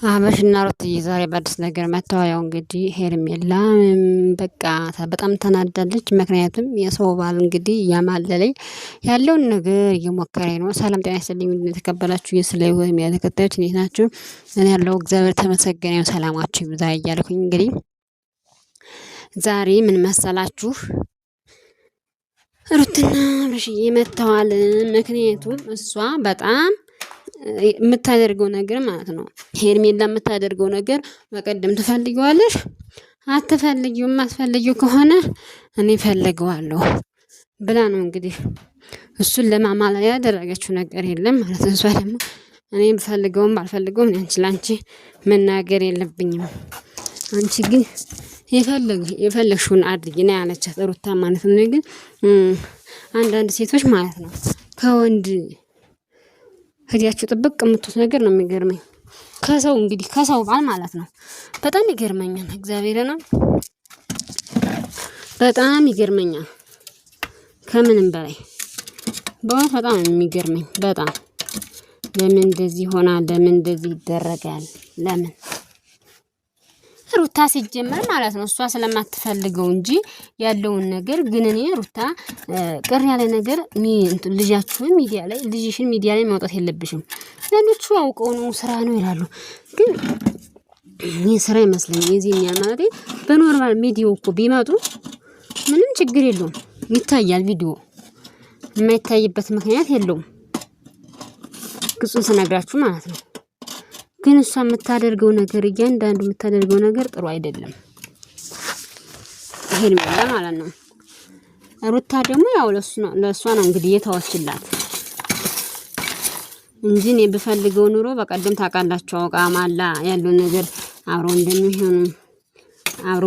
አበሽና ሩትዬ ዛሬ በአዲስ ነገር መጥተዋል። ያው እንግዲህ ሄርሜላ በቃ በጣም ተናዳለች። ምክንያቱም የሰው ባል እንግዲህ እያማለለኝ ያለውን ነገር እየሞከረኝ ነው። ሰላም ጤና ይስጥልኝ የተከበላችሁ የስለ ህይወት ሚዲያ ተከታዮች እንዴት ናችሁ? እኔ ያለው እግዚአብሔር ተመሰገነ ይሁን። ሰላማችሁ ይብዛ እያልኩኝ እንግዲህ ዛሬ ምን መሰላችሁ ሩትና አበሽዬ መጥተዋል። ምክንያቱም እሷ በጣም የምታደርገው ነገር ማለት ነው። ሄርሜላ የምታደርገው ነገር በቀደም ትፈልጊዋለሽ አትፈልጊውም፣ አትፈልጊው ከሆነ እኔ ፈልገዋለሁ ብላ ነው እንግዲህ እሱን ለማማለል ያደረገችው ነገር የለም ማለት ነው። እሷ ደግሞ እኔ ብፈልገውም ባልፈልገውም አንቺ ላንቺ መናገር የለብኝም፣ አንቺ ግን የፈለግሽውን አድርጊ ነው ያለቻት ሩታ ማለት ነው። ግን አንዳንድ ሴቶች ማለት ነው ከወንድ ህዲያችሁ ጥብቅ የምትሉት ነገር ነው የሚገርመኝ። ከሰው እንግዲህ ከሰው ባል ማለት ነው በጣም ይገርመኛል። እግዚአብሔር ነው በጣም ይገርመኛል ከምንም በላይ በእውነት በጣም የሚገርመኝ። በጣም ለምን እንደዚህ ሆናል? ለምን እንደዚህ ይደረጋል? ለምን ሩታ ሲጀመር ማለት ነው እሷ ስለማትፈልገው እንጂ ያለውን ነገር ግን እኔ ሩታ ቅር ያለ ነገር ልጃችሁን ሚዲያ ላይ ልጅሽን ሚዲያ ላይ ማውጣት የለብሽም። ለነሱ አውቀው ነው ስራ ነው ይላሉ። ግን ይሄ ስራ ይመስለኛል የዚህኛው ማለት በኖርማል ቪዲዮ እኮ ቢመጡ ምንም ችግር የለውም፣ ይታያል። ቪዲዮ የማይታይበት ምክንያት የለውም፣ ግጹን ስነግራችሁ ማለት ነው። ግን እሷ የምታደርገው ነገር እያንዳንዱ የምታደርገው ነገር ጥሩ አይደለም። ሄርሜላ ማለት ነው። ሩታ ደግሞ ያው ለእሷ ነው እንግዲህ የተዋችላት እንጂ እኔ ብፈልገው ኑሮ በቀደም ታውቃላችሁ አውቃ ማላ ያለውን ነገር አብሮ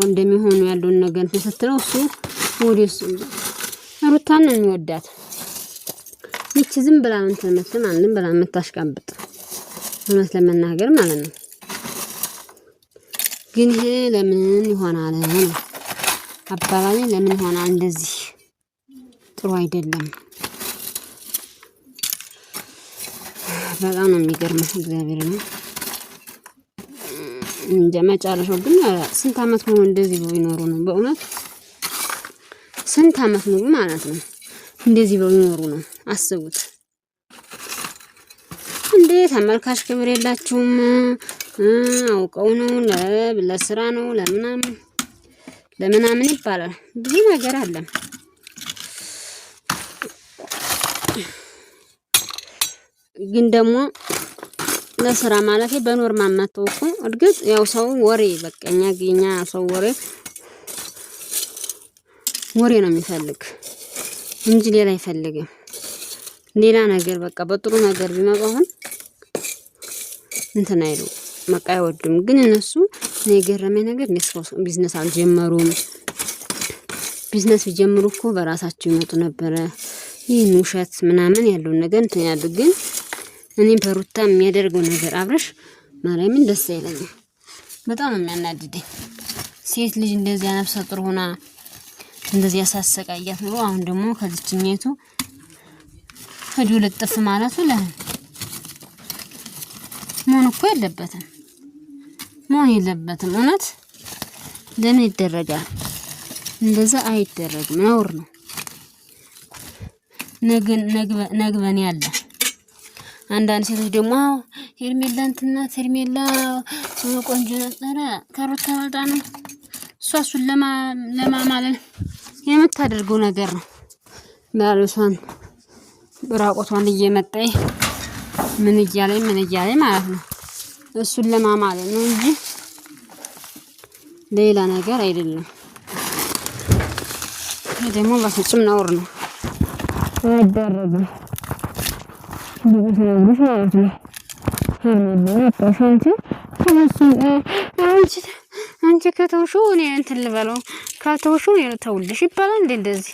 እንደሚሆኑ ያለውን ነገር ስትለው እሱ ወዲስ ሩታን ነው የሚወዳት። ይቺ ዝም ብላ እንትን አንድም ብላ የምታሽቃብጥ እውነት ለመናገር ማለት ነው። ግን ይሄ ለምን ይሆናል ነው አባባሌ። ለምን ይሆናል እንደዚህ? ጥሩ አይደለም። በጣም ነው የሚገርመው። እግዚአብሔር ነው እንደ መጨረሻው። ግን ስንት አመት ሙሉ እንደዚህ ብለው ይኖሩ ነው? በእውነት ስንት አመት ሙሉ ማለት ነው እንደዚህ ብለው ይኖሩ ነው? አስቡት እንዴ! ተመልካች ክብር የላችሁም። አውቀው ነው ለስራ ነው ለምናምን ይባላል። ብዙ ነገር አለ። ግን ደግሞ ለስራ ማለት በኖርማል ማተውኩ እርግጥ ያው ሰው ወሬ በቀኛ ገኛ ሰው ወሬ ነው የሚፈልግ እንጂ ሌላ አይፈልግም። ሌላ ነገር በቃ በጥሩ ነገር ቢመጣ አሁን እንትን አይሉ በቃ አይወዱም። ግን እነሱ እኔ የገረመኝ ነገር ቢዝነስ አልጀመሩም። ቢዝነስ ቢጀምሩ እኮ በራሳቸው ይመጡ ነበረ። ይህን ውሸት ምናምን ያለውን ነገር እንትን ያሉ። ግን እኔም በሩታ የሚያደርገው ነገር አብረሽ ማርያምን ደስ አይለኝም። በጣም ነው የሚያናድደኝ። ሴት ልጅ እንደዚህ ነፍሰ ጡር ሆና እንደዚህ ያሳሰቃያት ነው። አሁን ደግሞ ከዚችኛይቱ ሄዶ ልጥፍ ማለቱ ለምን መሆን እኮ የለበትም፣ መሆን የለበትም። እውነት ለምን ይደረጋል? እንደዛ አይደረግም፣ ነውር ነው። ነግበኔ ያለ አንዳንድ ሴቶች ደግሞ ሄርሜላ እንትናት ሄርሜላ ቆንጆ ነበረ ከሩታ በልጣ ነው እሱን ለማማለል የምታደርገው ነገር ነው። ባለሷን ብራቆቷን እየመጣይ ምን እያለኝ ማለት ነው እሱን ለማማለል ነው እንጂ ሌላ ነገር አይደለም። ይሄ ደግሞ በፍጹም ነውር ነው፣ አይደረግም። ብዙ ማለት ነው። አንቺ ከተውሽው እኔ እንትን ልበለው ካልተውሽው እኔ ተውልሽ ይባላል እንዴ? እንደዚህ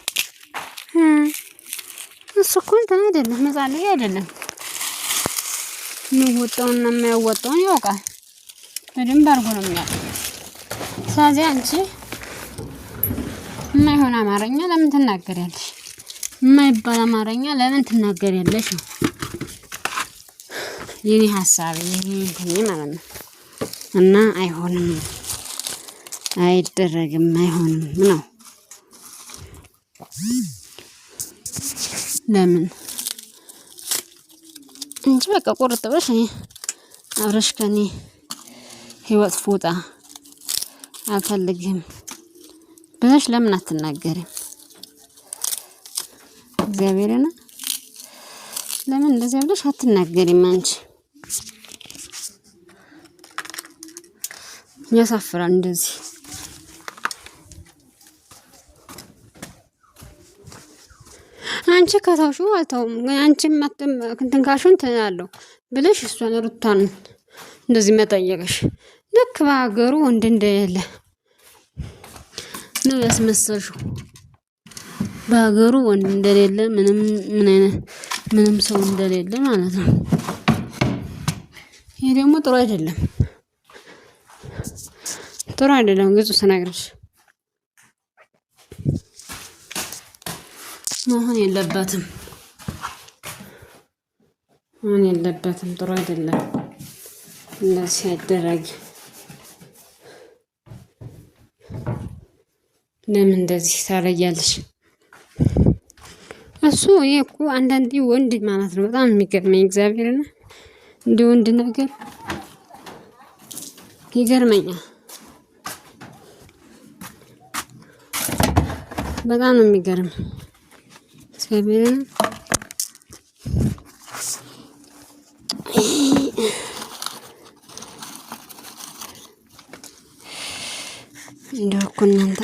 እሱ እኮ እንትን አይደለም፣ መጻለይ አይደለም። የሚወጣውና የማያወጣውን ያውቃል በደንብ አድርጎ ነው የሚያውቀው። ስለዚህ አንቺ የማይሆን አማርኛ ለምን ትናገሪያለሽ? የማይባል አማርኛ ለምን ትናገሪያለሽ? የኔ ሐሳብ ይሄ ማለት ነው። እና አይሆንም፣ አይደረግም፣ አይሆንም ነው። ለምን እንጂ በቃ ቁርጥ ብለሽ አብረሽ ከኔ ህይወት ፎጣ አልፈልግም ብለሽ ለምን አትናገሪም? እግዚአብሔርን ለምን እንደዚህ ብለሽ አትናገሪም? አንቺ ያሳፍራል እንደዚህ። አንቺ ከተውሹ አልተውም፣ አንቺም እንትን ካልሽው ትላለሁ ብለሽ እሷን ሩታን እንደዚህ መጠየቅሽ ልክ በሀገሩ ወንድ እንደሌለ ነው ያስመሰልሽው። በሀገሩ ወንድ እንደሌለ ምንም ሰው እንደሌለ ማለት ነው። ይሄ ደግሞ ጥሩ አይደለም፣ ጥሩ አይደለም። ግልጽ ስነግርሽ መሆን የለበትም፣ ጥሩ አይደለም። እንደዚህ አይደረግ። ለምን እንደዚህ ታረጊያለሽ? እሱ ይሄ እኮ አንዳንዴ ወንድ ማለት ነው በጣም የሚገርመኝ እግዚአብሔርና እንደ ወንድ ነገር ይገርመኛል። በጣም ነው የሚገርም እግዚአብሔርን እንደው እኮ እናንተ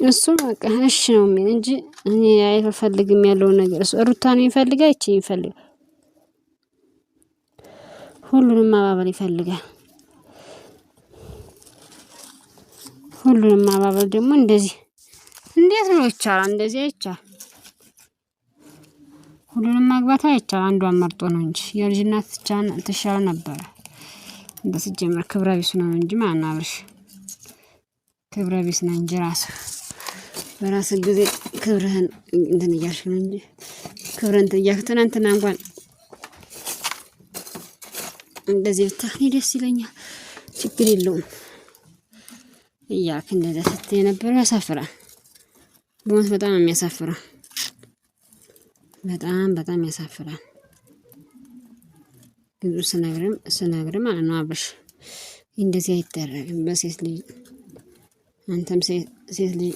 እሱ በቃ እሺ ነው የሚል እንጂ እኔ አይፈልግም ያለውን ነገር እሱ ሩታን ይፈልጋል፣ እቺ ይፈልጋል፣ ሁሉንም ማባበል ይፈልጋል። ሁሉንም ማባበል ደግሞ እንደዚህ እንዴት ነው ይቻላል? እንደዚህ አይቻል። ሁሉንም ማግባት አይቻል፣ አንዷን መርጦ ነው እንጂ የልጅናት ትሻል ነበረ። እንደሲጀመር ክብረ ቢስ ነው እንጂ ማን አብርሽ ክብረ ቢስ ነው እንጂ በራስ ጊዜ ክብርህን እንትን እያልሽ ነው እንጂ ክብርን ትናንትና እንኳን እንደዚህ ብታህኒ ደስ ይለኛል፣ ችግር የለውም እያልክ እንደዛ ስትይ ነበር። ያሳፍራል፣ በእውነት በጣም የሚያሳፍረው፣ በጣም ያሳፍራል። ግን ስነግርም ማለት ነው አብርሽ እንደዚህ አይደረግም በሴት ልጅ። አንተም ሴት ልጅ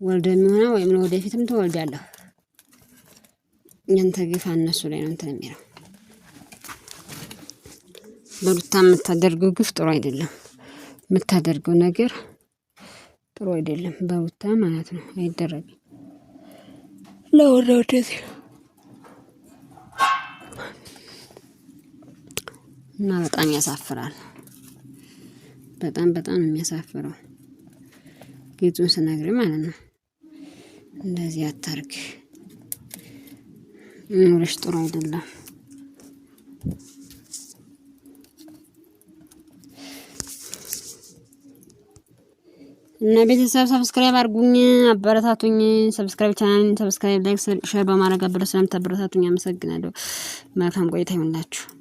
ወልደ የሚሆነው ወይም ወደፊትም ትወልዳለህ። ያንተ ግፍ እነሱ ላይ ነው እንትን የሚለው። በሩታ የምታደርገው ግፍ ጥሩ አይደለም፣ የምታደርገው ነገር ጥሩ አይደለም። በሩታ ማለት ነው አይደረግም። ለወደፊት እና በጣም ያሳፍራል። በጣም የሚያሳፍረው ጌጡን ስነግርህ ማለት ነው። እንደዚህ አታርግ፣ ኑሮሽ ጥሩ አይደለም። እና ቤተሰብ ሰብስክራይብ አድርጉኝ፣ አበረታቱኝ። ሰብስክራይብ ላይክ ሼር በማድረግ ስለምታበረታቱኝ አመሰግናለሁ። መልካም ቆይታ ይሁንላችሁ።